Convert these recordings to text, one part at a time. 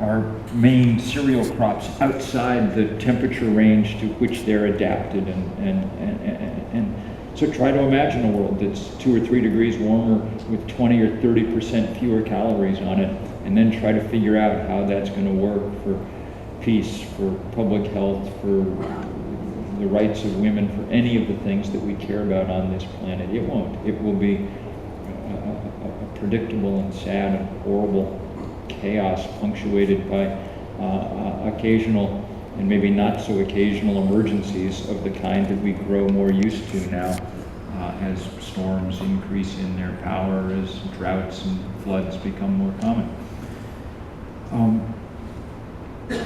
our main cereal crops outside the temperature range to which they're adapted, and so try to imagine a world that's 2 or 3 degrees warmer with 20 or 30% fewer calories on it, and then try to figure out how that's going to work for peace, for public health, for the rights of women, for any of the things that we care about on this planet. It won't. It will be a predictable and sad and horrible chaos punctuated by occasional and maybe not so occasional emergencies of the kind that we grow more used to now as storms increase in their power, as droughts and floods become more common.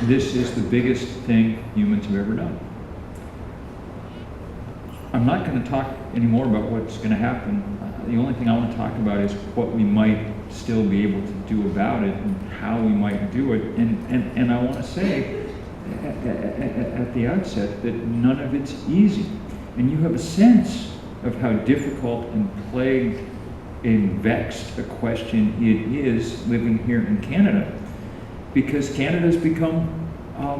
This is the biggest thing humans have ever done. I'm not going to talk anymore about what's going to happen. The only thing I want to talk about is what we might still be able to do about it and how we might do it. And I want to say at the outset that none of it's easy. And you have a sense of how difficult and plagued and vexed a question it is living here in Canada, because Canada's become, I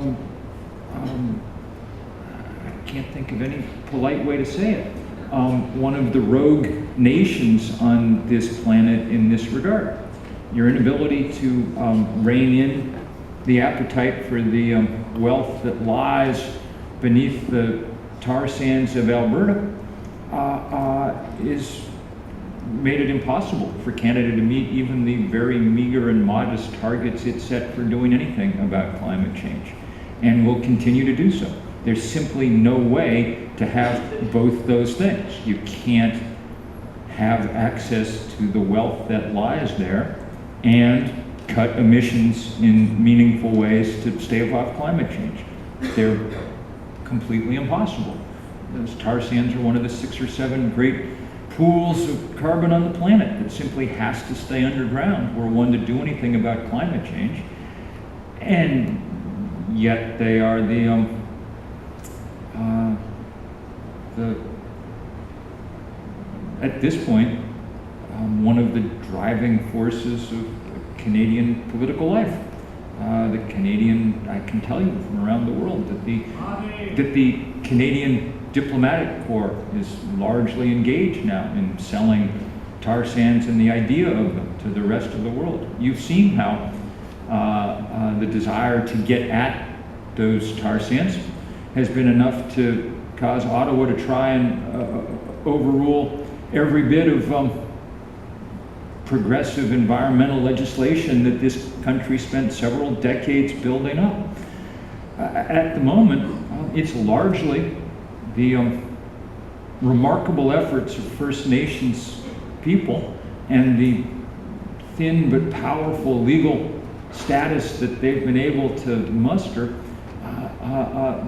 can't think of any polite way to say it, one of the rogue nations on this planet in this regard. Your inability to rein in the appetite for the wealth that lies beneath the tar sands of Alberta is made it impossible for Canada to meet even the very meager and modest targets it set for doing anything about climate change, and will continue to do so. There's simply no way to have both those things. You can't have access to the wealth that lies there and cut emissions in meaningful ways to stave off climate change. They're completely impossible. Those tar sands are one of the 6 or 7 great pools of carbon on the planet that simply has to stay underground were one to do anything about climate change. And yet they are the at this point, one of the driving forces of Canadian political life. The Canadian, I can tell you from around the world that the Canadian diplomatic corps is largely engaged now in selling tar sands and the idea of them to the rest of the world. You've seen how the desire to get at those tar sands has been enough to cause Ottawa to try and overrule every bit of progressive environmental legislation that this country spent several decades building up. At the moment, it's largely the remarkable efforts of First Nations people and the thin but powerful legal status that they've been able to muster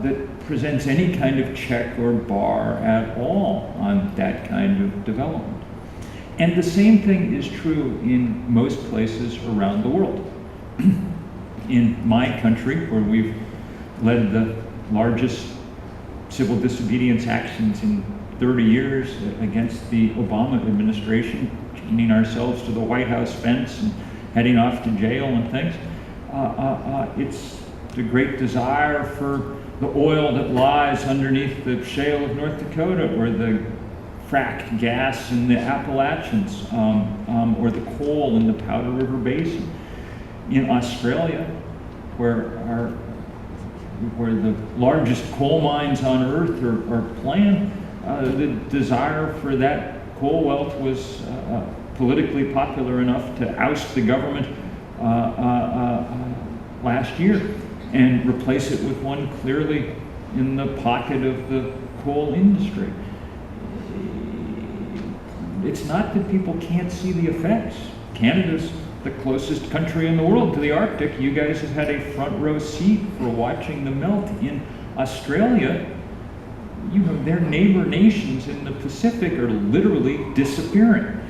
that presents any kind of check or bar at all on that kind of development. And the same thing is true in most places around the world. In my country, where we've led the largest civil disobedience actions in 30 years against the Obama administration, chaining ourselves to the White House fence and heading off to jail and things, it's the great desire for the oil that lies underneath the shale of North Dakota, or the fracked gas in the Appalachians, or the coal in the Powder River Basin. In Australia, where the largest coal mines on Earth are planned, the desire for that coal wealth was politically popular enough to oust the government last year and replace it with one clearly in the pocket of the coal industry. It's not that people can't see the effects. Canada's the closest country in the world to the Arctic. You guys have had a front row seat for watching the melt. In Australia, you know, their neighbor nations in the Pacific are literally disappearing.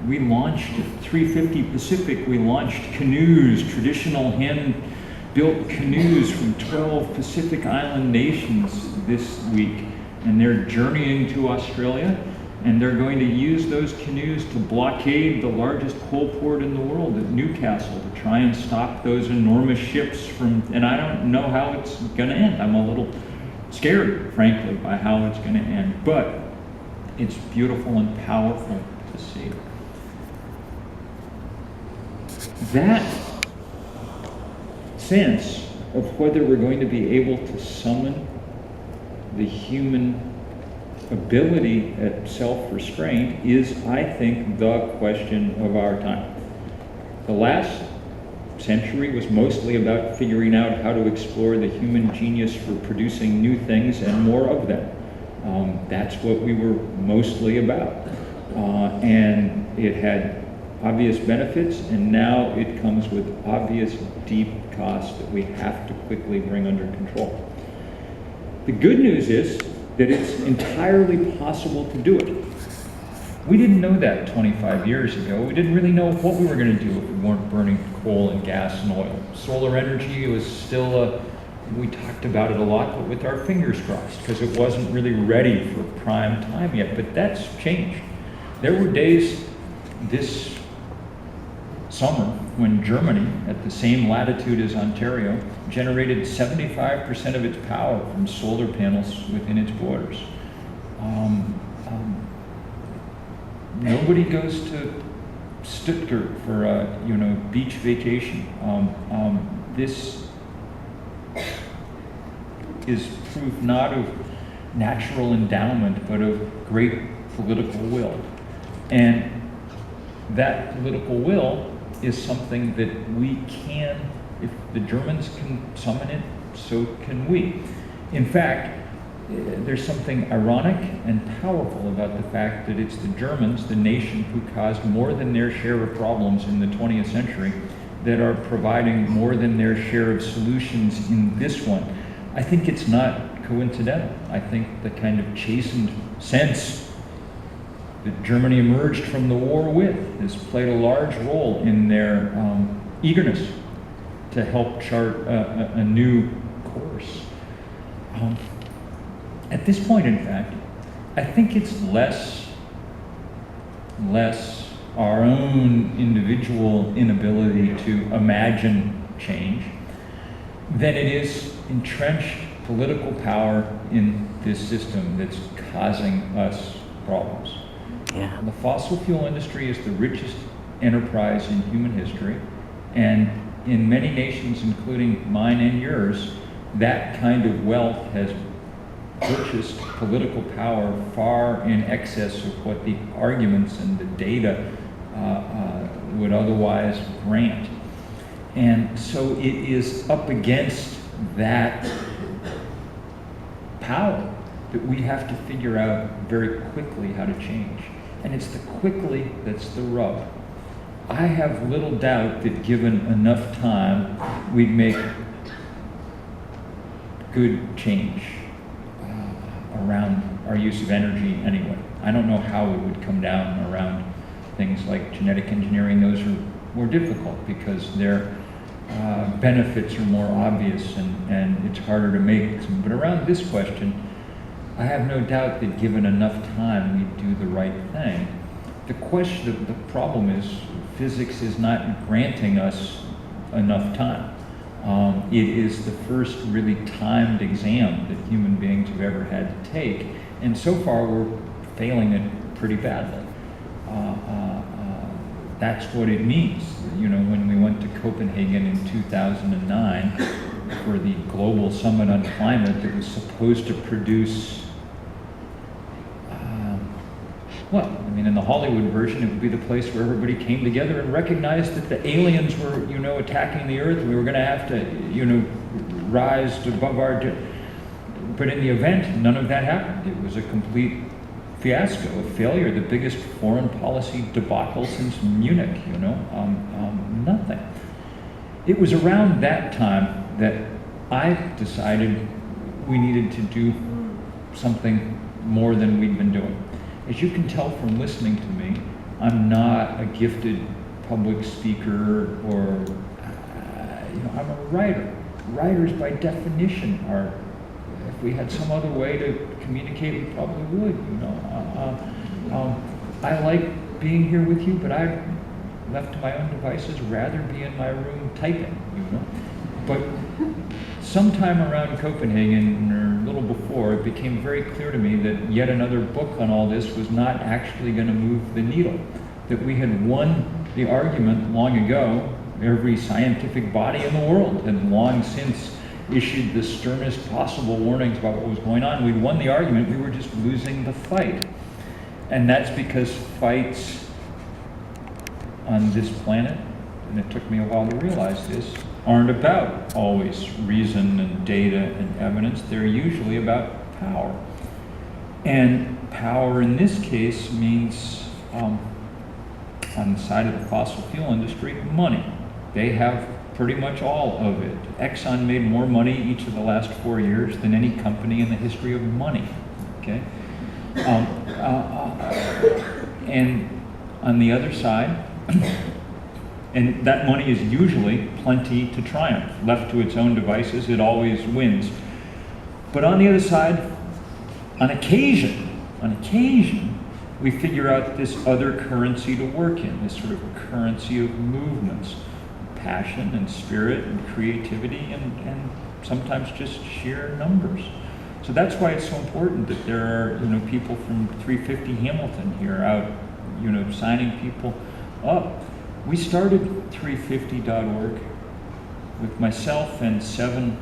We launched at 350 Pacific, we launched canoes, traditional hand-built canoes from 12 Pacific Island nations this week, and they're journeying to Australia. And they're going to use those canoes to blockade the largest coal port in the world at Newcastle to try and stop those enormous ships from, and I don't know how it's going to end. I'm a little scared, frankly, by how it's going to end. But it's beautiful and powerful to see. That sense of whether we're going to be able to summon the human ability at self-restraint is, I think, the question of our time. The last century was mostly about figuring out how to explore the human genius for producing new things and more of them. That's what we were mostly about. And it had obvious benefits, and now it comes with obvious deep costs that we have to quickly bring under control. The good news is that it's entirely possible to do it. We didn't know that 25 years ago. We didn't really know what we were going to do if we weren't burning coal and gas and oil. Solar energy was still we talked about it a lot, but with our fingers crossed, because it wasn't really ready for prime time yet, but that's changed. There were days this summer when Germany, at the same latitude as Ontario, generated 75% of its power from solar panels within its borders. Nobody goes to Stuttgart for a beach vacation. This is proof not of natural endowment, but of great political will. And that political will is something that we can, if the Germans can summon it, so can we. In fact, there's something ironic and powerful about the fact that it's the Germans, the nation who caused more than their share of problems in the 20th century, that are providing more than their share of solutions in this one. I think it's not coincidental. I think the kind of chastened sense that Germany emerged from the war with has played a large role in their eagerness to help chart a new course. At this point, in fact, I think it's less our own individual inability to imagine change than it is entrenched political power in this system that's causing us problems. Yeah. The fossil fuel industry is the richest enterprise in human history, and in many nations, including mine and yours, that kind of wealth has purchased political power far in excess of what the arguments and the data would otherwise grant. And so it is up against that power that we have to figure out very quickly how to change. And it's the quickly that's the rub. I have little doubt that given enough time, we'd make good change around our use of energy anyway. I don't know how it would come down around things like genetic engineering. Those are more difficult because their benefits are more obvious and it's harder to make. But around this question, I have no doubt that given enough time, we'd do the right thing. The problem is physics is not granting us enough time. It is the first really timed exam that human beings have ever had to take, and so far we're failing it pretty badly. That's what it means. When we went to Copenhagen in 2009 for the Global Summit on Climate that was supposed to produce in the Hollywood version, it would be the place where everybody came together and recognized that the aliens were, attacking the Earth. We were going to have to, rise above our... But in the event, none of that happened. It was a complete fiasco, a failure, the biggest foreign policy debacle since Munich, nothing. It was around that time that I decided we needed to do something more than we'd been doing. As you can tell from listening to me, I'm not a gifted public speaker or, I'm a writer. Writers by definition are, if we had some other way to communicate, we probably would, I like being here with you, but I've left to my own devices, rather be in my room typing, you know. But sometime around Copenhagen, or a little before, it became very clear to me that yet another book on all this was not actually going to move the needle. That we had won the argument long ago. Every scientific body in the world had long since issued the sternest possible warnings about what was going on. We'd won the argument, we were just losing the fight. And that's because fights on this planet, and it took me a while to realize this, aren't about always reason and data and evidence. They're usually about power. And power in this case means, on the side of the fossil fuel industry, money. They have pretty much all of it. Exxon made more money each of the last 4 years than any company in the history of money. Okay? And on the other side, and that money is usually plenty to triumph. Left to its own devices, it always wins. But on the other side, on occasion, we figure out this other currency to work in, this sort of currency of movements, passion and spirit and creativity and sometimes just sheer numbers. So that's why it's so important that there are, people from 350 Hamilton here out, signing people up. We started 350.org with myself and 7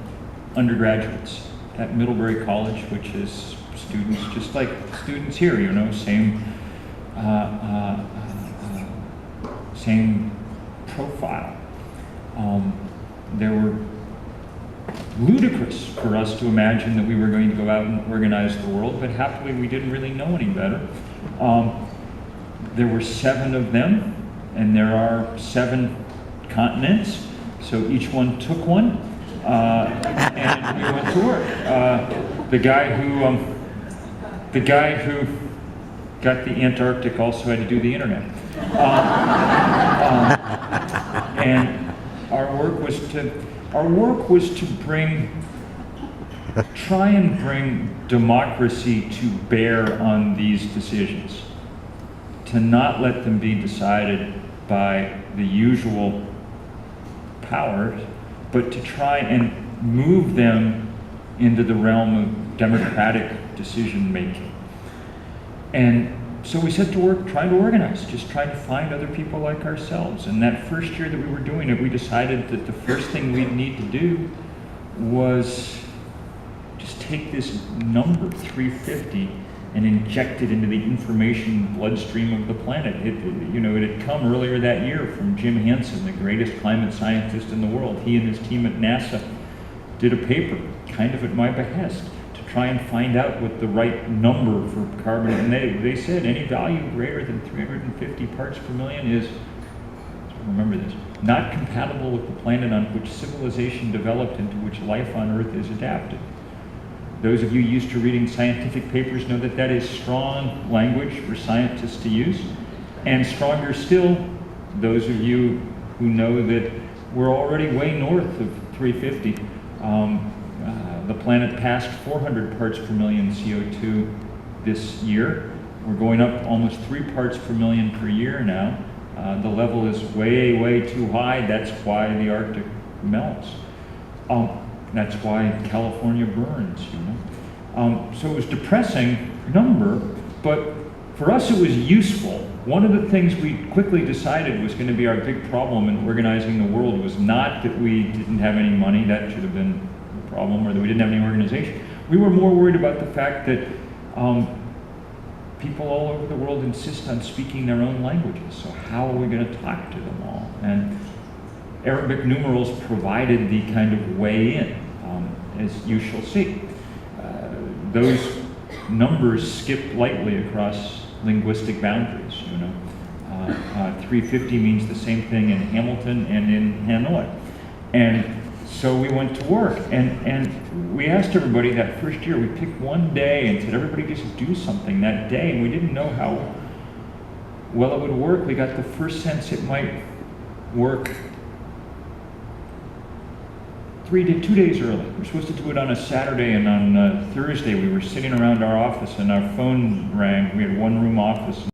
undergraduates at Middlebury College, which is students just like students here, same same profile. They were ludicrous for us to imagine that we were going to go out and organize the world, but happily we didn't really know any better. There were 7 of them, and there are 7 continents, so each one took one, and we went to work. The guy who got the Antarctic also had to do the internet. And our work was to try and bring democracy to bear on these decisions, to not let them be decided by the usual powers, but to try and move them into the realm of democratic decision making. And so we set to work trying to organize, just trying to find other people like ourselves. And that first year that we were doing it, we decided that the first thing we'd need to do was just take this number 350 and inject it into the information bloodstream of the planet. It had come earlier that year from Jim Hampson, the greatest climate scientist in the world. He and his team at NASA did a paper, kind of at my behest, to try and find out what the right number for carbon, and they said any value greater than 350 parts per million is, remember this, not compatible with the planet on which civilization developed and to which life on Earth is adapted. Those of you used to reading scientific papers know that that is strong language for scientists to use. And stronger still, those of you who know that we're already way north of 350. The planet passed 400 parts per million CO2 this year. We're going up almost 3 parts per million per year now. The level is way, way too high. That's why the Arctic melts. That's why California burns, So it was a depressing number, but for us it was useful. One of the things we quickly decided was going to be our big problem in organizing the world was not that we didn't have any money, that should have been the problem, or that we didn't have any organization. We were more worried about the fact that people all over the world insist on speaking their own languages, so how are we going to talk to them all? And Arabic numerals provided the kind of way in, as you shall see. Those numbers skip lightly across linguistic boundaries, 350 means the same thing in Hamilton and in Hanoi. And so we went to work, and we asked everybody that first year, we picked one day and said, everybody just do something that day, and we didn't know how well it would work. We got the first sense it might work 2 days early. We were supposed to do it on a Saturday, and on Thursday we were sitting around our office and our phone rang. We had one room office.